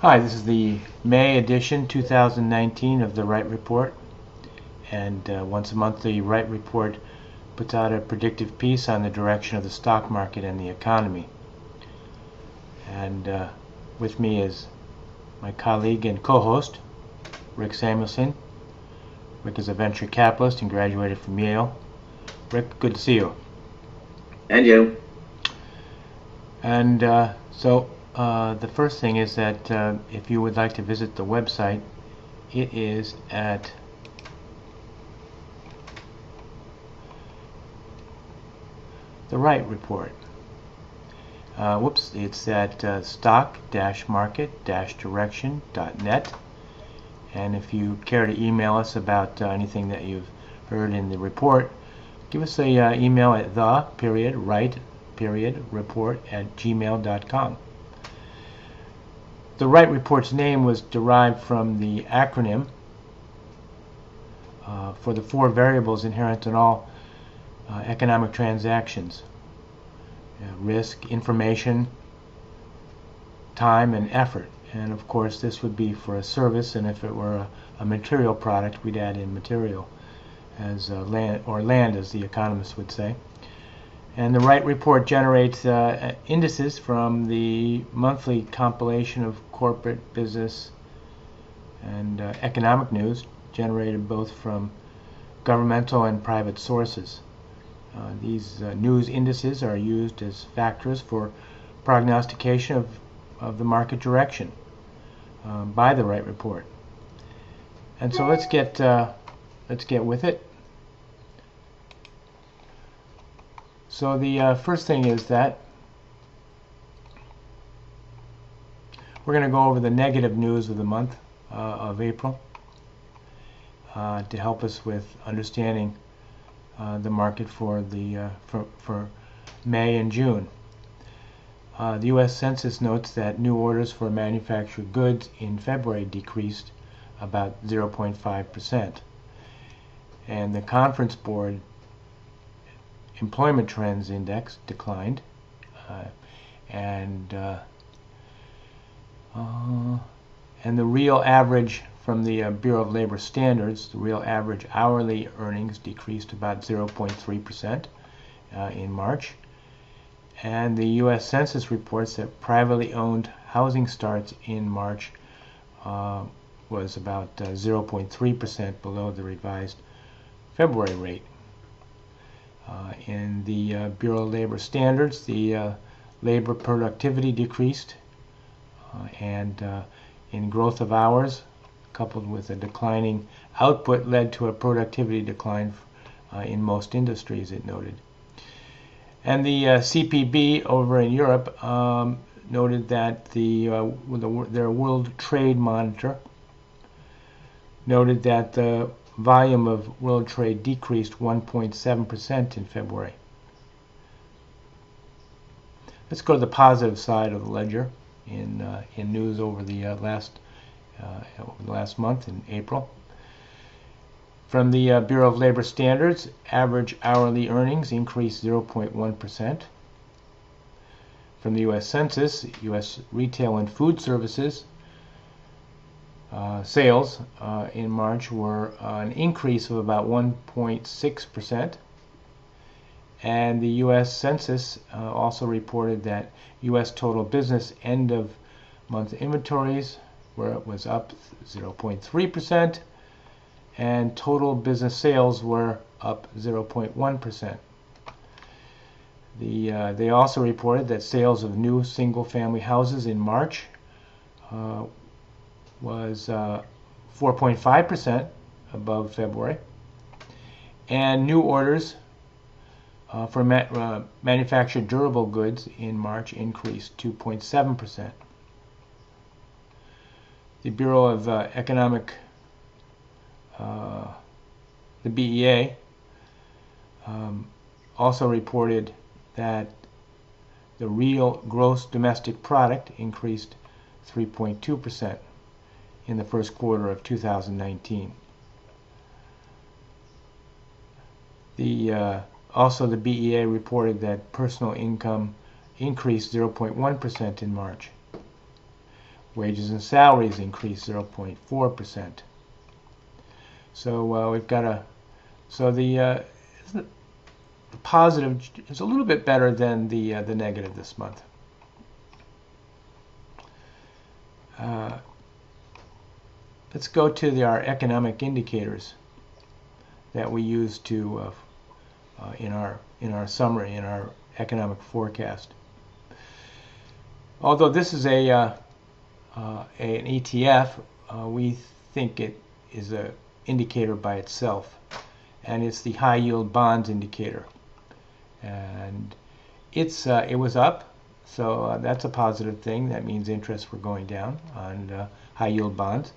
Hi, this is the May edition 2019 of the RITE Report, and once a month the RITE Report puts out a predictive piece on the direction of the stock market and the economy. And with me is my colleague and co-host, Rick Samuelson. Rick is a venture capitalist and graduated from Yale. Rick, good to see you. And you. And the first thing is that if you would like to visit the website, it is at the RITE Report. It's at stock-market-direction.net. And if you care to email us about anything that you've heard in the report, give us a email at the.rite.report@gmail.com. The RITE Report's name was derived from the acronym for the four variables inherent in all economic transactions: risk, information, time, and effort. And of course this would be for a service, and if it were a material product, we'd add in material as land, as the economists would say. And the RITE Report generates indices from the monthly compilation of corporate, business, and economic news, generated both from governmental and private sources. These news indices are used as factors for prognostication of the market direction by the RITE Report. And so let's get with it. So the first thing is that we're going to go over the negative news of the month of April to help us with understanding the market for May and June. The U.S. Census notes that new orders for manufactured goods in February decreased about 0.5%, and the Conference Board Employment Trends Index declined, and the real average from the Bureau of Labor Standards, the real average hourly earnings decreased about 0.3% in March. And the U.S. Census reports that privately owned housing starts in March was about 0.3% below the revised February rate. In the Bureau of Labor Standards, the labor productivity decreased, and in growth of hours, coupled with a declining output, led to a productivity decline in most industries, it noted. And the CPB over in Europe noted that their World Trade Monitor noted that the volume of world trade decreased 1.7% in February. Let's go to the positive side of the ledger in news over the last month in April. From the Bureau of Labor Standards, average hourly earnings increased 0.1%. From the U.S. Census, U.S. retail and food services sales in March were an increase of about 1.6%. And the U.S. Census also reported that U.S. total business end of month inventories was up 0.3%, and total business sales were up 0.1%. They also reported that sales of new single-family houses in March was 4.5% above February, and new orders for manufactured durable goods in March increased 2.7%. The Bureau of Economic, the BEA, also reported that the real gross domestic product increased 3.2% in the first quarter of 2019. Also, the BEA reported that personal income increased 0.1% in March. Wages and salaries increased 0.4%. So we've got the positive is a little bit better than the negative this month. Let's go to our economic indicators that we use to in our summary, in our economic forecast. Although this is an ETF, we think it is an indicator by itself, and it's the high yield bonds indicator, and it was up, so that's a positive thing. That means interests were going down on high yield bonds.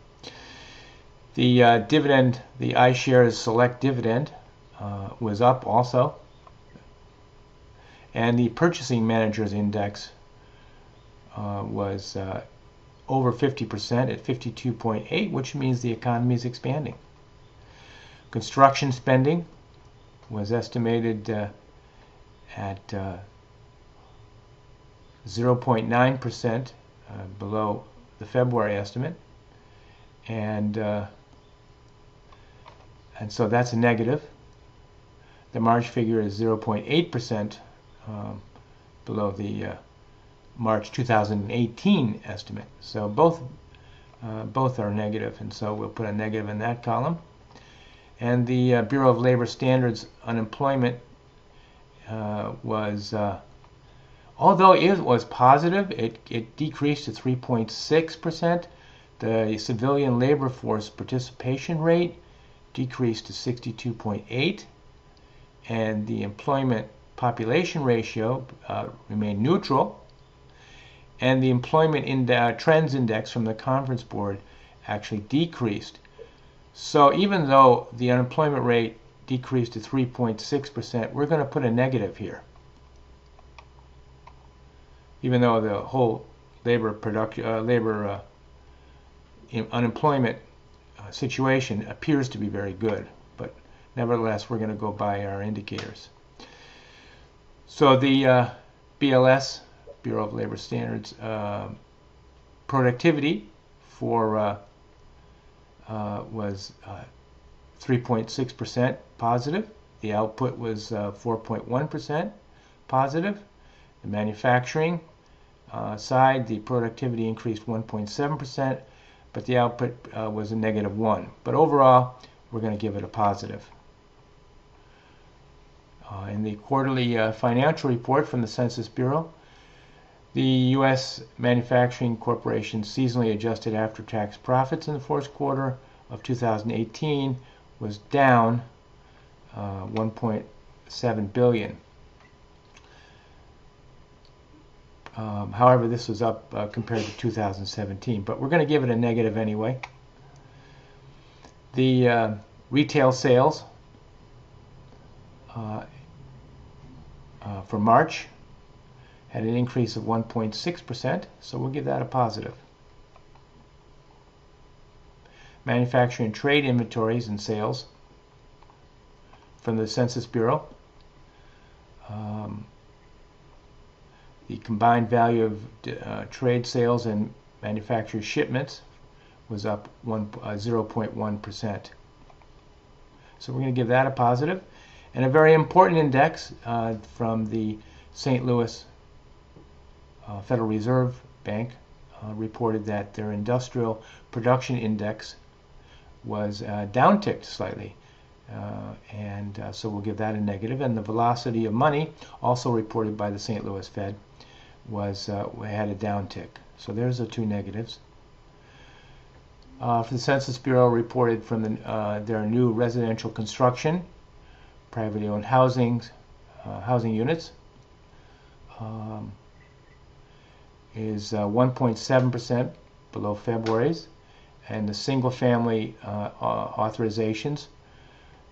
The dividend, the iShares Select Dividend, was up also, and the Purchasing Managers Index was over 50% at 52.8, which means the economy is expanding. Construction spending was estimated at 0.9% below the February estimate, and so that's a negative. The March figure is 0.8% below the March 2018 estimate. So both are negative, and so we'll put a negative in that column. And the Bureau of Labor Standards unemployment was, although it was positive, it decreased to 3.6%. The civilian labor force participation rate decreased to 62.8, and the employment population ratio remained neutral, and the employment trends index from the Conference Board actually decreased. So even though the unemployment rate decreased to 3.6%, we're going to put a negative here, even though the whole unemployment situation appears to be very good, but nevertheless we're going to go by our indicators. So the BLS, Bureau of Labor Standards, productivity for was 3.6% positive. The output was 4.1% positive. The manufacturing side, the productivity increased 1.7%, but the output was a -1. But overall, we're going to give it a positive. In the quarterly financial report from the Census Bureau, the U.S. Manufacturing Corporation seasonally adjusted after-tax profits in the fourth quarter of 2018 was down $1.7 billion. However, this was up compared to 2017, but we're going to give it a negative anyway. The retail sales for March had an increase of 1.6%, so we'll give that a positive. Manufacturing trade inventories and sales from the Census Bureau. The combined value of trade sales and manufacturer shipments was up 0.1%. So we're going to give that a positive. And a very important index from the St. Louis Federal Reserve Bank reported that their industrial production index was downticked slightly. So we'll give that a negative. And the velocity of money, also reported by the St. Louis Fed, had a downtick. So there's the two negatives. For the Census Bureau reported from their new residential construction, privately owned housing units, is 1.7% below February's, and the single-family authorizations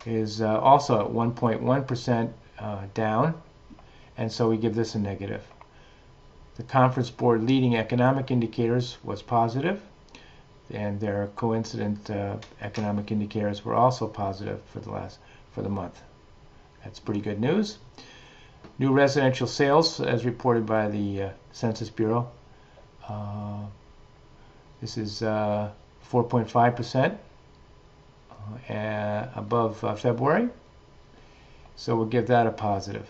is also at 1.1% down, and so we give this a negative. The Conference Board leading economic indicators was positive, and their coincident economic indicators were also positive for the month. That's pretty good news. New residential sales, as reported by the Census Bureau, This is 4.5% above February. So we'll give that a positive.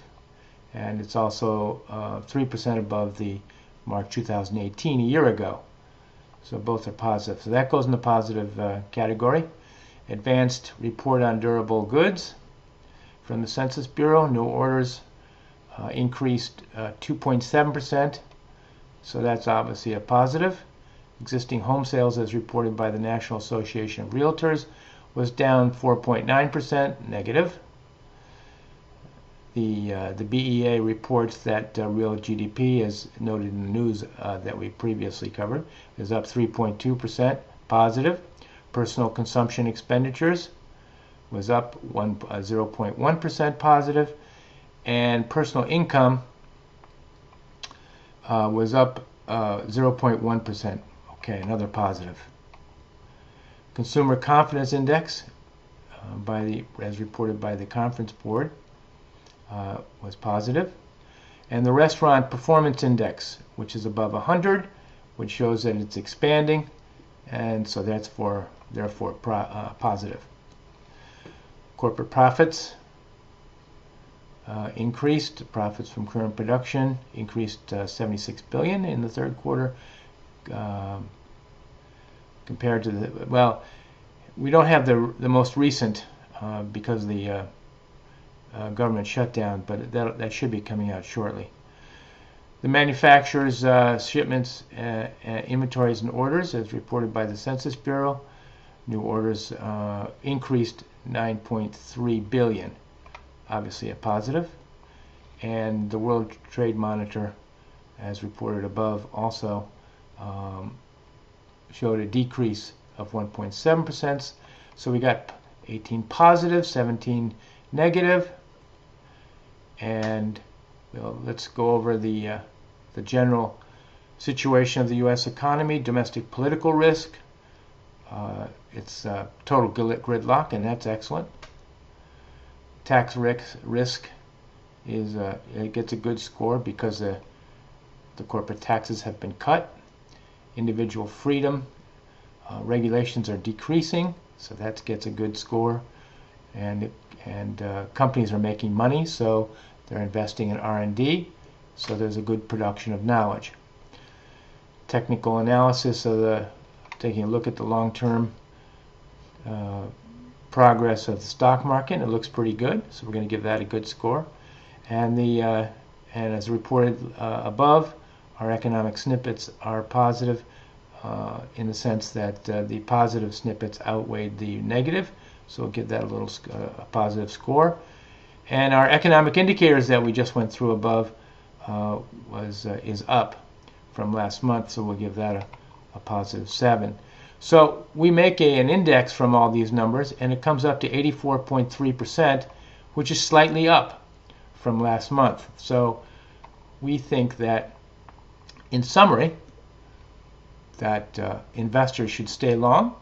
And it's also 3% above the March 2018, a year ago. So both are positive. So that goes in the positive category. Advanced report on durable goods from the Census Bureau. New orders increased 2.7%. So that's obviously a positive. Existing home sales, as reported by the National Association of Realtors, was down 4.9%, negative. The BEA reports that real GDP, as noted in the news that we previously covered, is up 3.2%, positive. Personal consumption expenditures was up 0.1% positive, and personal income was up 0.1%. Okay, another positive. Consumer confidence index, as reported by the Conference Board, was positive. And the restaurant performance index, which is above 100, which shows that it's expanding, and so that's therefore positive. Corporate profits increased. Profits from current production increased 76 billion in the third quarter. Compared to we don't have the most recent because of the government shutdown, but that should be coming out shortly. The manufacturers' shipments, inventories, and orders, as reported by the Census Bureau, new orders increased 9.3 billion, obviously a positive. And the World Trade Monitor, as reported above, also showed a decrease of 1.7%. So we got 18 positive, 17 negative. And let's go over the general situation of the U.S. economy. Domestic political risk. It's total gridlock, and that's excellent. Tax risk is it gets a good score because the corporate taxes have been cut. Individual freedom regulations are decreasing, so that gets a good score. And companies are making money, so they're investing in R&D, so there's a good production of knowledge. Technical analysis of taking a look at the long-term progress of the stock market. It looks pretty good, so we're going to give that a good score. And as reported above, our economic snippets are positive in the sense that the positive snippets outweighed the negative, so we'll give that a positive score. And our economic indicators that we just went through above is up from last month, so we'll give that a positive 7. So we make an index from all these numbers, and it comes up to 84.3%, which is slightly up from last month. So we think that, in summary, that investors should stay long,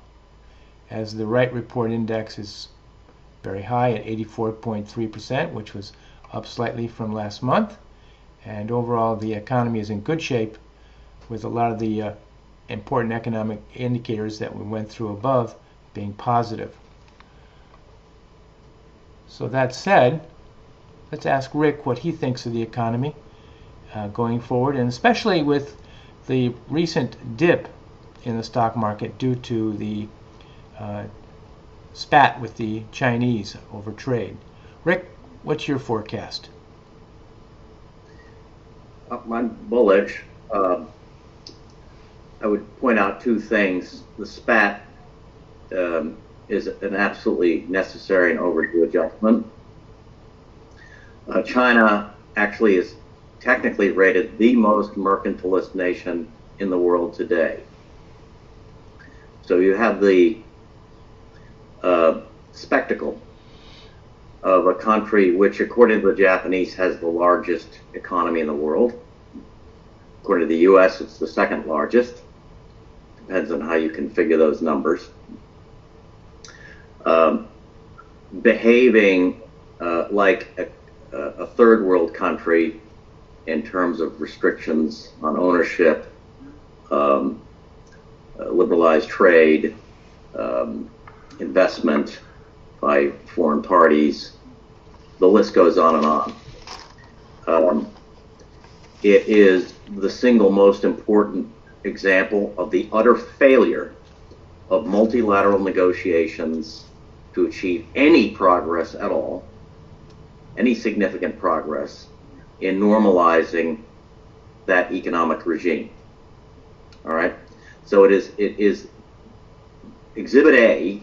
as the RITE Report Index is very high at 84.3%, which was up slightly from last month. And overall, the economy is in good shape, with a lot of the important economic indicators that we went through above being positive. So that said, let's ask Rick what he thinks of the economy going forward, and especially with the recent dip in the stock market due to the spat with the Chinese over trade. Rick, what's your forecast? I'm bullish. I would point out two things. The spat is an absolutely necessary and overdue adjustment. China actually is technically rated the most mercantilist nation in the world today. So you have the spectacle of a country which, according to the Japanese, has the largest economy in the world. According to the U.S., it's the second largest. Depends on how you configure those numbers. Behaving like a third world country in terms of restrictions on ownership, liberalized trade, investment by foreign parties. The list goes on and on. It is the single most important example of the utter failure of multilateral negotiations to achieve any progress at all, any significant progress in normalizing that economic regime. All right? So it is Exhibit A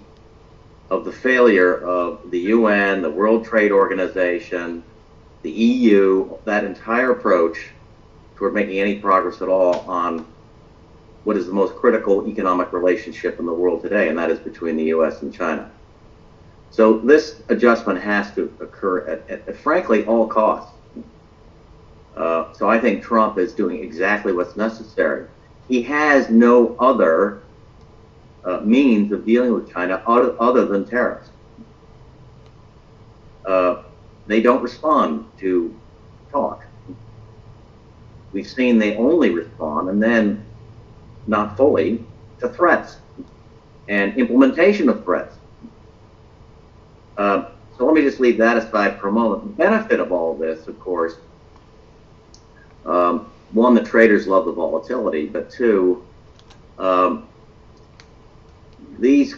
of the failure of the UN, the World Trade Organization, the EU, that entire approach toward making any progress at all on what is the most critical economic relationship in the world today, and that is between the US and China. So this adjustment has to occur at frankly, all costs. So I think Trump is doing exactly what's necessary. He has no other means of dealing with China other than tariffs. They don't respond to talk. We've seen they only respond, and then not fully, to threats and implementation of threats. So let me just leave that aside for a moment. The benefit of all this, of course, one, the traders love the volatility, but two, these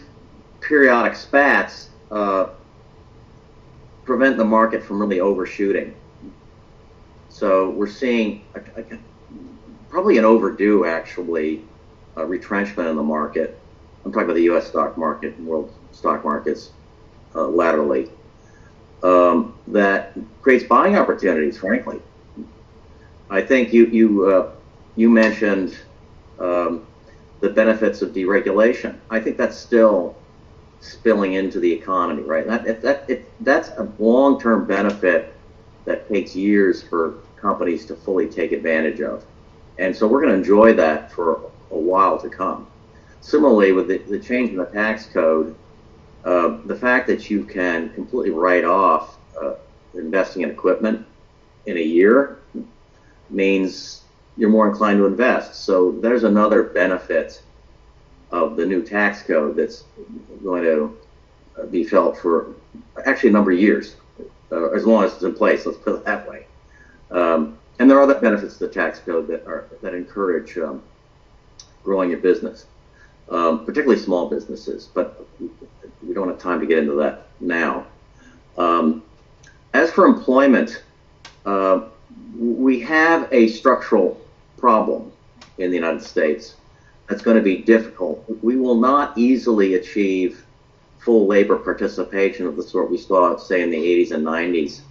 periodic spats prevent the market from really overshooting. So we're seeing probably an overdue, actually, retrenchment in the market. I'm talking about the U.S. stock market and world stock markets laterally. That creates buying opportunities, frankly. I think you mentioned the benefits of deregulation. I think that's still spilling into the economy, right? That's a long-term benefit that takes years for companies to fully take advantage of. And so we're going to enjoy that for a while to come. Similarly, with the change in the tax code, the fact that you can completely write off investing in equipment in a year means you're more inclined to invest. So there's another benefit of the new tax code that's going to be felt for actually a number of years, as long as it's in place, let's put it that way. And there are other benefits to the tax code that encourage growing your business, particularly small businesses, but we don't have time to get into that now. As for employment, we have a structural problem in the United States that's going to be difficult. We will not easily achieve full labor participation of the sort we saw, say, in the 80s and 90s,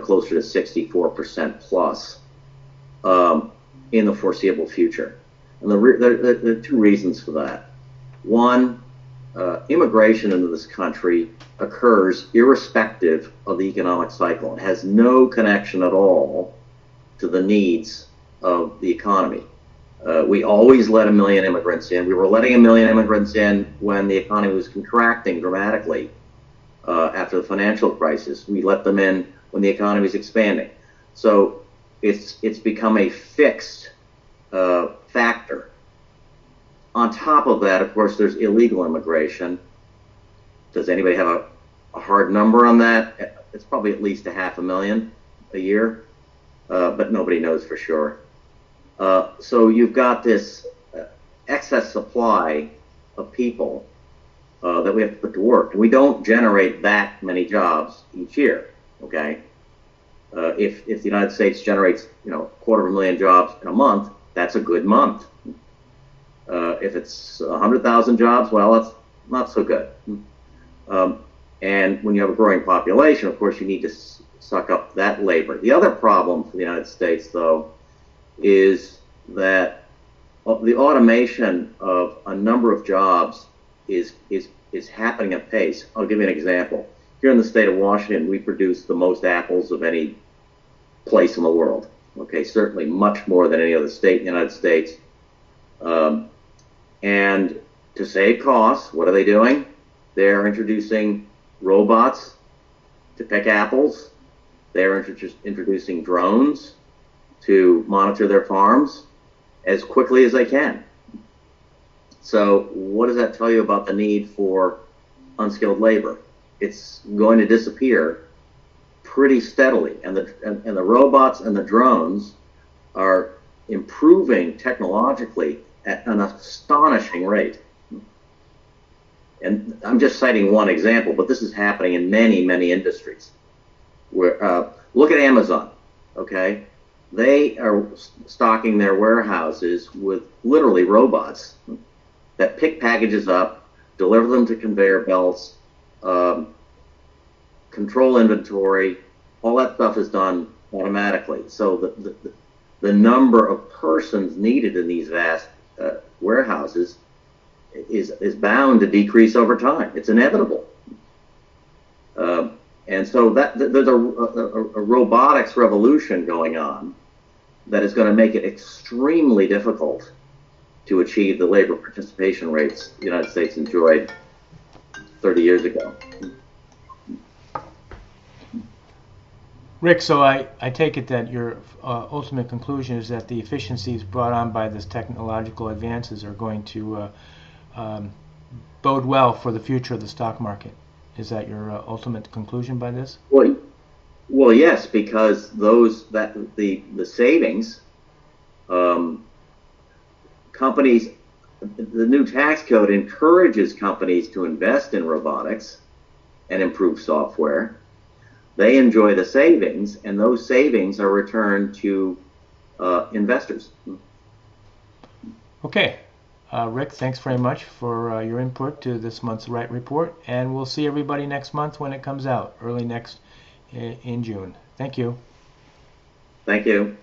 closer to 64% plus in the foreseeable future. And there are two reasons for that. One, immigration into this country occurs irrespective of the economic cycle. It has no connection at all to the needs of the economy. We always let 1 million immigrants in. We were letting 1 million immigrants in when the economy was contracting dramatically after the financial crisis. We let them in when the economy was expanding. So it's become a fixed factor. On top of that, of course, there's illegal immigration. Does anybody have a hard number on that? It's probably at least 500,000 a year, but nobody knows for sure. So you've got this excess supply of people that we have to put to work. And we don't generate that many jobs each year, okay? If the United States generates, 250,000 jobs in a month, that's a good month. If it's 100,000 jobs, well, that's not so good. And when you have a growing population, of course, you need to suck up that labor. The other problem for the United States, though, is that the automation of a number of jobs is happening at pace. I'll give you an example. Here in the state of Washington, we produce the most apples of any place in the world. Okay, certainly much more than any other state in the United States. And to save costs, what are they doing? They're introducing robots to pick apples. They're introducing drones to monitor their farms as quickly as they can. So what does that tell you about the need for unskilled labor? It's going to disappear pretty steadily, and the robots and the drones are improving technologically at an astonishing rate. And I'm just citing one example, but this is happening in many, many industries. Where look at Amazon, okay? They are stocking their warehouses with literally robots that pick packages up, deliver them to conveyor belts, control inventory. All that stuff is done automatically. So the number of persons needed in these vast warehouses is bound to decrease over time. It's inevitable. And so there's a robotics revolution going on that is going to make it extremely difficult to achieve the labor participation rates the United States enjoyed 30 years ago. Rick, so I take it that your ultimate conclusion is that the efficiencies brought on by this technological advances are going to bode well for the future of the stock market. Is that your ultimate conclusion by this? Well, yes, because the savings, companies, the new tax code encourages companies to invest in robotics and improve software. They enjoy the savings, and those savings are returned to investors. Okay. Rick, thanks very much for your input to this month's RITE Report, and we'll see everybody next month when it comes out, early next in June. Thank you. Thank you.